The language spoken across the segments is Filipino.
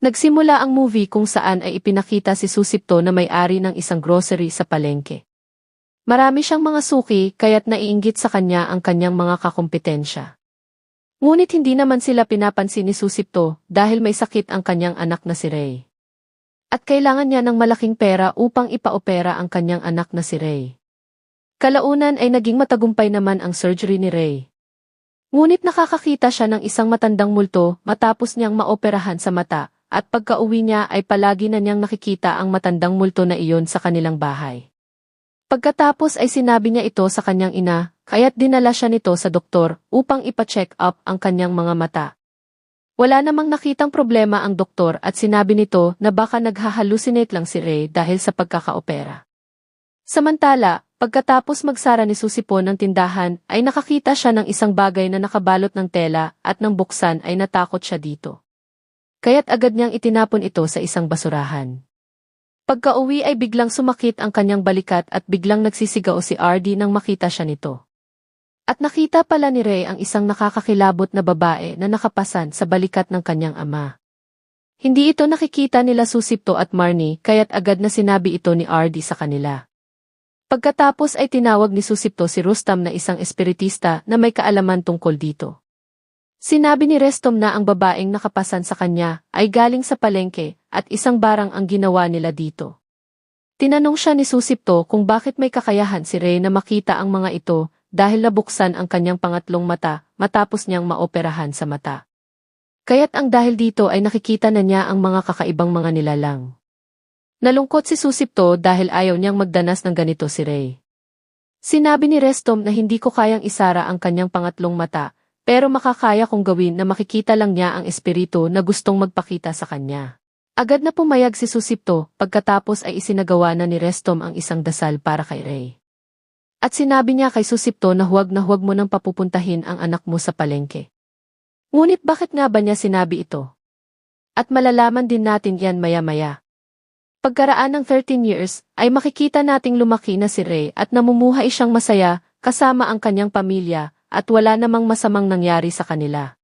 Nagsimula ang movie kung saan ay ipinakita si Susipto na may-ari ng isang grocery sa palengke. Marami siyang mga suki kaya't naiinggit sa kanya ang kanyang mga kakumpetensya. Ngunit hindi naman sila pinapansin ni Susipto dahil may sakit ang kanyang anak na si Ray. At kailangan niya ng malaking pera upang ipaopera ang kanyang anak na si Ray. Kalaunan ay naging matagumpay naman ang surgery ni Ray. Ngunit nakakakita siya ng isang matandang multo matapos niyang maoperahan sa mata. At pagka-uwi niya ay palagi na niyang nakikita ang matandang multo na iyon sa kanilang bahay. Pagkatapos ay sinabi niya ito sa kanyang ina, kaya't dinala siya nito sa doktor upang ipa-check up ang kanyang mga mata. Wala namang nakitang problema ang doktor at sinabi nito na baka naghahalusinate lang si Ray dahil sa pagkakaopera. Samantala, pagkatapos magsara ni Susipon ng tindahan ay nakakita siya ng isang bagay na nakabalot ng tela at nang buksan ay natakot siya dito. Kaya't agad niyang itinapon ito sa isang basurahan. Pagka-uwi ay biglang sumakit ang kanyang balikat at biglang nagsisigaw si RD nang makita siya nito. At nakita pala ni Ray ang isang nakakakilabot na babae na nakapasan sa balikat ng kanyang ama. Hindi ito nakikita nila Susipto at Marnie kaya't agad na sinabi ito ni RD sa kanila. Pagkatapos ay tinawag ni Susipto si Rustam na isang espiritista na may kaalaman tungkol dito. Sinabi ni Restom na ang babaeng nakapasan sa kanya ay galing sa palengke at isang barang ang ginawa nila dito. Tinanong siya ni Susipto kung bakit may kakayahan si Ray na makita ang mga ito dahil nabuksan ang kanyang pangatlong mata matapos niyang maoperahan sa mata. Kaya't ang dahil dito ay nakikita na niya ang mga kakaibang mga nilalang. Nalungkot si Susipto dahil ayaw niyang magdanas ng ganito si Ray. Sinabi ni Restom na hindi ko kayang isara ang kanyang pangatlong mata, pero makakaya kong gawin na makikita lang niya ang espiritu na gustong magpakita sa kanya. Agad na pumayag si Susipto, pagkatapos ay isinagawa na ni Restom ang isang dasal para kay Ray. At sinabi niya kay Susipto na huwag mo nang papupuntahin ang anak mo sa palengke. Ngunit bakit nga ba niya sinabi ito? At malalaman din natin yan maya-maya. Pagkaraan ng 13 years, ay makikita nating lumaki na si Ray at namumuhay siyang masaya, kasama ang kanyang pamilya, at wala namang masamang nangyari sa kanila.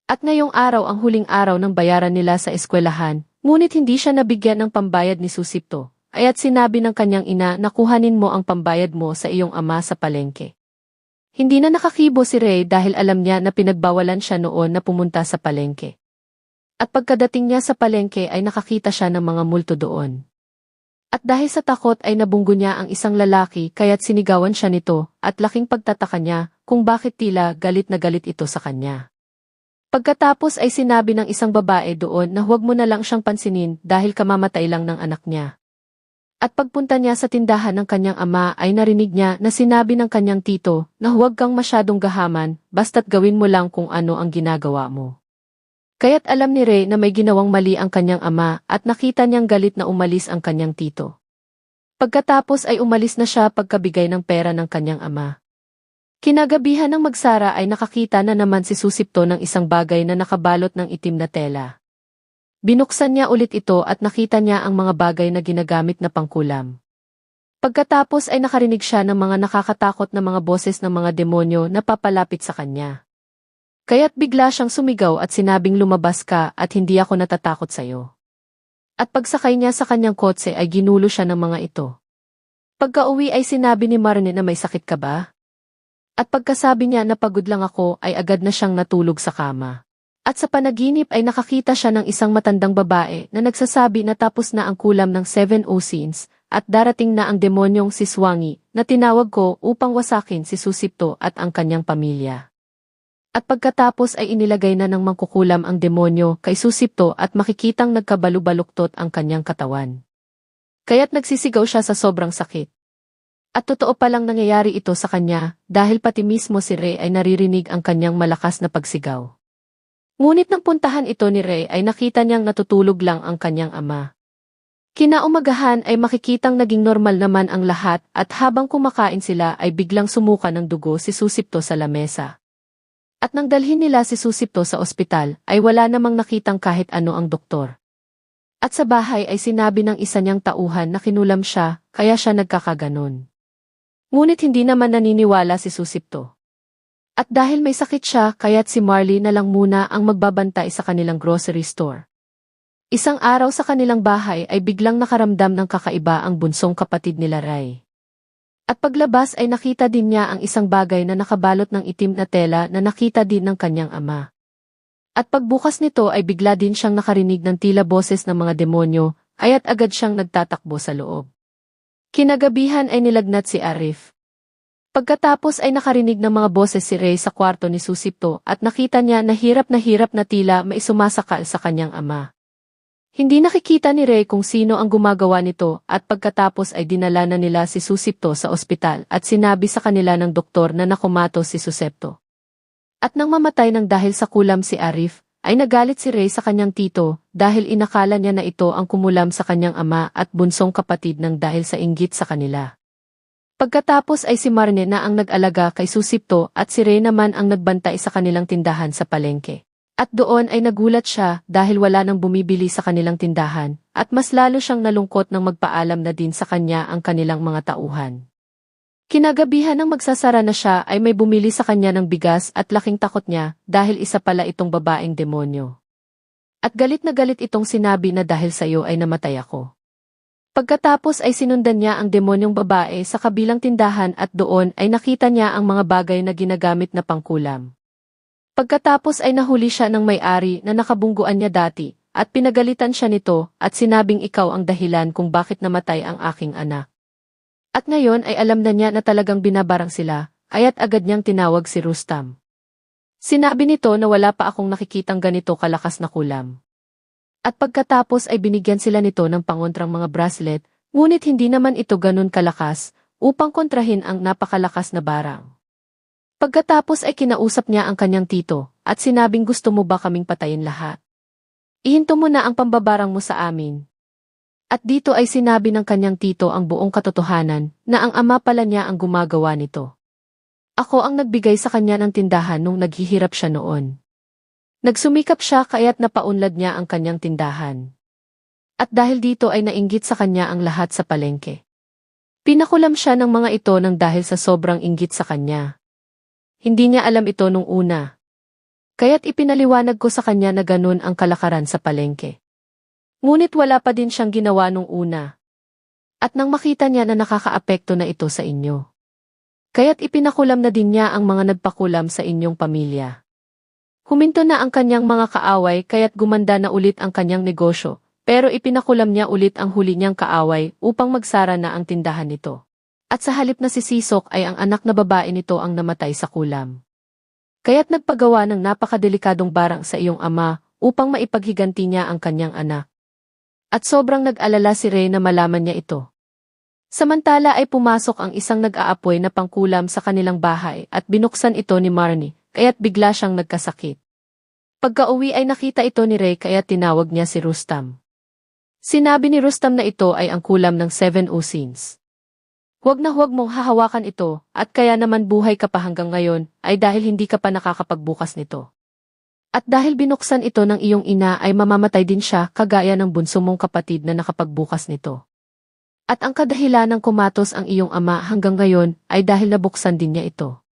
At ngayong araw ang huling araw ng bayaran nila sa eskwelahan, ngunit hindi siya nabigyan ng pambayad ni Susipto, kaya't sinabi ng kanyang ina na kuhanin mo ang pambayad mo sa iyong ama sa palengke. Hindi na nakakibo si Ray dahil alam niya na pinagbawalan siya noon na pumunta sa palengke. At pagkadating niya sa palengke ay nakakita siya ng mga multo doon. At dahil sa takot ay nabunggo niya ang isang lalaki kaya't sinigawan siya nito at laking pagtataka niya kung bakit tila galit na galit ito sa kanya. Pagkatapos ay sinabi ng isang babae doon na huwag mo na lang siyang pansinin dahil kamamatay lang ng anak niya. At pagpunta niya sa tindahan ng kanyang ama ay narinig niya na sinabi ng kanyang tito na huwag kang masyadong gahaman basta't gawin mo lang kung ano ang ginagawa mo. Kaya't alam ni Ray na may ginawang mali ang kanyang ama at nakita niyang galit na umalis ang kanyang tito. Pagkatapos ay umalis na siya pagkabigay ng pera ng kanyang ama. Kinagabihan ng magsara ay nakakita na naman si Susipto ng isang bagay na nakabalot ng itim na tela. Binuksan niya ulit ito at nakita niya ang mga bagay na ginagamit na pangkulam. Pagkatapos ay nakarinig siya ng mga nakakatakot na mga boses ng mga demonyo na papalapit sa kanya. Kaya't bigla siyang sumigaw at sinabing lumabas ka at hindi ako natatakot sa'yo. At pagsakay niya sa kanyang kotse ay ginulo siya ng mga ito. Pagka-uwi ay sinabi ni Marnie na may sakit ka ba? At pagkasabi niya na pagod lang ako ay agad na siyang natulog sa kama. At sa panaginip ay nakakita siya ng isang matandang babae na nagsasabi na tapos na ang kulam ng 7 Osins at darating na ang demonyong si Swangi na tinawag ko upang wasakin si Susipto at ang kanyang pamilya. At pagkatapos ay inilagay na ng mangkukulam ang demonyo kay Susipto at makikitang nagkabalubaluktot ang kanyang katawan. Kaya't nagsisigaw siya sa sobrang sakit. At totoo palang nangyayari ito sa kanya dahil pati mismo si Ray ay naririnig ang kanyang malakas na pagsigaw. Ngunit nang puntahan ito ni Ray ay nakita niyang natutulog lang ang kanyang ama. Kinaumagahan ay makikitang naging normal naman ang lahat at habang kumakain sila ay biglang sumuka ng dugo si Susipto sa lamesa. At nang dalhin nila si Susipto sa ospital, ay wala namang nakitang kahit ano ang doktor. At sa bahay ay sinabi ng isa niyang tauhan na kinulam siya, kaya siya nagkakaganon. Ngunit hindi naman naniniwala si Susipto. At dahil may sakit siya, kaya't si Marley na lang muna ang magbabantay sa kanilang grocery store. Isang araw sa kanilang bahay ay biglang nakaramdam ng kakaiba ang bunsong kapatid nila Ray. At paglabas ay nakita din niya ang isang bagay na nakabalot ng itim na tela na nakita din ng kanyang ama. At pagbukas nito ay bigla din siyang nakarinig ng tila boses ng mga demonyo, aya't agad siyang nagtatakbo sa loob. Kinagabihan ay nilagnat si Arif. Pagkatapos ay nakarinig ng mga boses si Ray sa kwarto ni Susipto at nakita niya na hirap na tila may sumasakal sa kanyang ama. Hindi nakikita ni Ray kung sino ang gumagawa nito at pagkatapos ay dinala na nila si Susipto sa ospital at sinabi sa kanila ng doktor na nakumatos si Susipto. At nang mamatay ng dahil sa kulam si Arif, ay nagalit si Ray sa kanyang tito dahil inakala niya na ito ang kumulam sa kanyang ama at bunsong kapatid ng dahil sa inggit sa kanila. Pagkatapos ay si Marne na ang nag-alaga kay Susipto at si Ray naman ang nagbantay sa kanilang tindahan sa palengke. At doon ay nagulat siya dahil wala nang bumibili sa kanilang tindahan at mas lalo siyang nalungkot nang magpaalam na din sa kanya ang kanilang mga tauhan. Kinagabihan ng magsasara na siya ay may bumili sa kanya ng bigas at laking takot niya dahil isa pala itong babaeng demonyo. At galit na galit itong sinabi na dahil sa iyo ay namatay ako. Pagkatapos ay sinundan niya ang demonyong babae sa kabilang tindahan at doon ay nakita niya ang mga bagay na ginagamit na pangkulam. Pagkatapos ay nahuli siya ng may-ari na nakabungguan niya dati at pinagalitan siya nito at sinabing ikaw ang dahilan kung bakit namatay ang aking anak. At ngayon ay alam na niya na talagang binabarang sila, aya't agad niyang tinawag si Rustam. Sinabi nito na wala pa akong nakikitang ganito kalakas na kulam. At pagkatapos ay binigyan sila nito ng pangontrang mga bracelet, ngunit hindi naman ito ganun kalakas upang kontrahin ang napakalakas na barang. Pagkatapos ay kinausap niya ang kanyang tito at sinabing gusto mo ba kaming patayin lahat? Ihinto mo na ang pambabarang mo sa amin. At dito ay sinabi ng kanyang tito ang buong katotohanan na ang ama pala niya ang gumagawa nito. Ako ang nagbigay sa kanya ng tindahan nung naghihirap siya noon. Nagsumikap siya kaya't napaunlad niya ang kanyang tindahan. At dahil dito ay nainggit sa kanya ang lahat sa palengke. Pinakulam siya ng mga ito nang dahil sa sobrang inggit sa kanya. Hindi niya alam ito nung una. Kaya't ipinaliwanag ko sa kanya na ganun ang kalakaran sa palengke. Ngunit wala pa din siyang ginawa nung una. At nang makita niya na nakakaapekto na ito sa inyo. Kaya't ipinakulam na din niya ang mga nagpakulam sa inyong pamilya. Huminto na ang kanyang mga kaaway kaya't gumanda na ulit ang kanyang negosyo, pero ipinakulam niya ulit ang huli niyang kaaway upang magsara na ang tindahan nito. At sa halip na si Sisok ay ang anak na babae nito ang namatay sa kulam. Kaya't nagpagawa ng napakadelikadong barang sa iyong ama upang maipaghiganti niya ang kanyang anak. At sobrang nag-alala si Ray na malaman niya ito. Samantala ay pumasok ang isang nag-aapoy na pangkulam sa kanilang bahay at binuksan ito ni Marnie, kaya't bigla siyang nagkasakit. Pagka-uwi ay nakita ito ni Ray kaya't tinawag niya si Rustam. Sinabi ni Rustam na ito ay ang kulam ng 7 Usins. Huwag na huwag mong hahawakan ito, at kaya naman buhay ka pa hanggang ngayon, ay dahil hindi ka pa nakakapagbukas nito. At dahil binuksan ito ng iyong ina ay mamamatay din siya kagaya ng bunso mong kapatid na nakapagbukas nito. At ang kadahilan ng kumatos ang iyong ama hanggang ngayon ay dahil nabuksan din niya ito.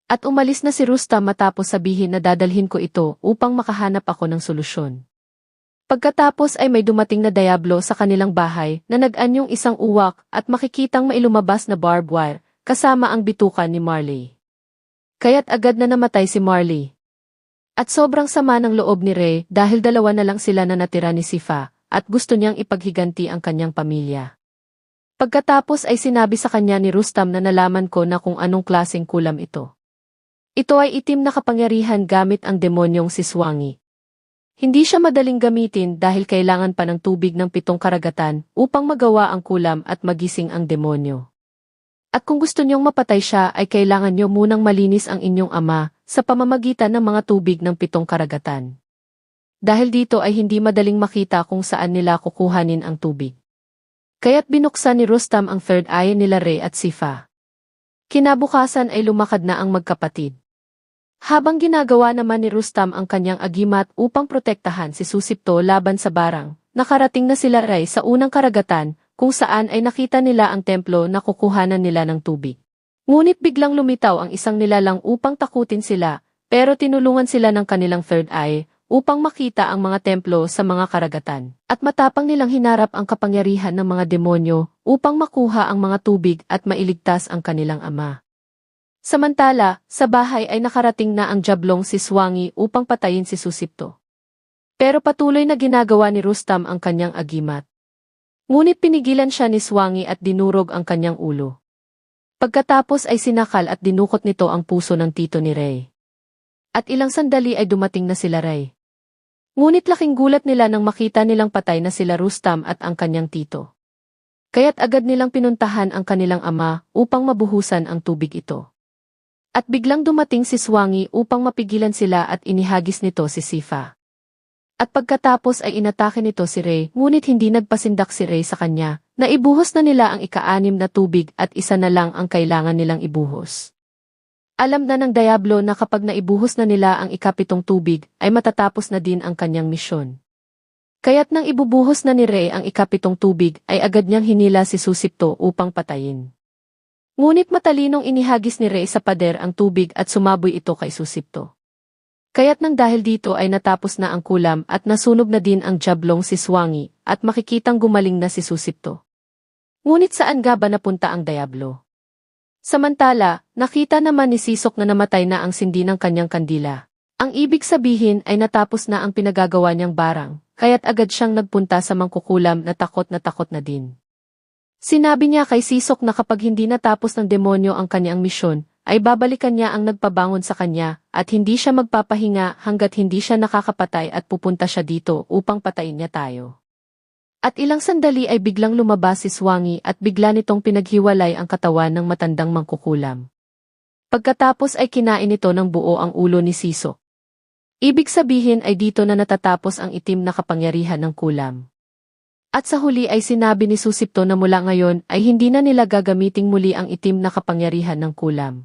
At umalis na si Rustam matapos sabihin na dadalhin ko ito upang makahanap ako ng solusyon. Pagkatapos ay may dumating na diablo sa kanilang bahay na nag-anyong isang uwak at makikitang mailumabas na barbed wire kasama ang bitukan ni Marley. Kaya't agad na namatay si Marley. At sobrang sama ng loob ni Ray dahil dalawa na lang sila na natira ni Sifa at gusto niyang ipaghiganti ang kanyang pamilya. Pagkatapos ay sinabi sa kanya ni Rustam na nalaman ko na kung anong klaseng kulam ito. Ito ay itim na kapangyarihan gamit ang demonyong si Swangi. Hindi siya madaling gamitin dahil kailangan pa ng tubig ng 7 karagatan upang magawa ang kulam at magising ang demonyo. At kung gusto niyong mapatay siya ay kailangan niyo munang malinis ang inyong ama sa pamamagitan ng mga tubig ng 7 karagatan. Dahil dito ay hindi madaling makita kung saan nila kukuhanin ang tubig. Kaya't binuksan ni Rustam ang third eye nila Ray at Sifa. Kinabukasan ay lumakad na ang magkapatid. Habang ginagawa naman ni Rustam ang kanyang agimat upang protektahan si Susipto laban sa barang, nakarating na sila Ray sa unang karagatan kung saan ay nakita nila ang templo na kukuhanan nila ng tubig. Ngunit biglang lumitaw ang isang nilalang upang takutin sila, pero tinulungan sila ng kanilang third eye upang makita ang mga templo sa mga karagatan. At matapang nilang hinarap ang kapangyarihan ng mga demonyo upang makuha ang mga tubig at mailigtas ang kanilang ama. Samantala, sa bahay ay nakarating na ang jablong si Swangi upang patayin si Susipto. Pero patuloy na ginagawa ni Rustam ang kanyang agimat. Ngunit pinigilan siya ni Swangi at dinurog ang kanyang ulo. Pagkatapos ay sinakal at dinukot nito ang puso ng tito ni Ray. At ilang sandali ay dumating na sila Ray. Ngunit laking gulat nila nang makita nilang patay na sila Rustam at ang kanyang tito. Kaya't agad nilang pinuntahan ang kanilang ama upang mabuhusan ang tubig ito. At biglang dumating si Swangi upang mapigilan sila at inihagis nito si Sifa. At pagkatapos ay inatake nito si Ray, ngunit hindi nagpasindak si Ray sa kanya, na ibuhos na nila ang ika-6 na tubig at isa na lang ang kailangan nilang ibuhos. Alam na ng Diablo na kapag naibuhos na nila ang ika-7 tubig, ay matatapos na din ang kanyang misyon. Kaya't nang ibubuhos na ni Ray ang ika-7 tubig, ay agad niyang hinila si Susipto upang patayin. Ngunit matalinong inihagis ni Ray sa pader ang tubig at sumaboy ito kay Susipto. Kaya't nang dahil dito ay natapos na ang kulam at nasunog na din ang jablong si Swangi at makikitang gumaling na si Susipto. Ngunit saan nga ba napunta ang Diablo? Samantala, nakita naman ni Sisok na namatay na ang sindi ng kanyang kandila. Ang ibig sabihin ay natapos na ang pinagagawa niyang barang, kaya't agad siyang nagpunta sa mangkukulam na takot na din. Sinabi niya kay Sisok na kapag hindi natapos ng demonyo ang kanyang misyon, ay babalikan niya ang nagpabangon sa kanya at hindi siya magpapahinga hanggat hindi siya nakakapatay at pupunta siya dito upang patayin niya tayo. At ilang sandali ay biglang lumabas si Swangi at bigla nitong pinaghiwalay ang katawan ng matandang mangkukulam. Pagkatapos ay kinain ito ng buo ang ulo ni Sisok. Ibig sabihin ay dito na natatapos ang itim na kapangyarihan ng kulam. At sa huli ay sinabi ni Susipto na mula ngayon ay hindi na nila gagamiting muli ang itim na kapangyarihan ng kulam.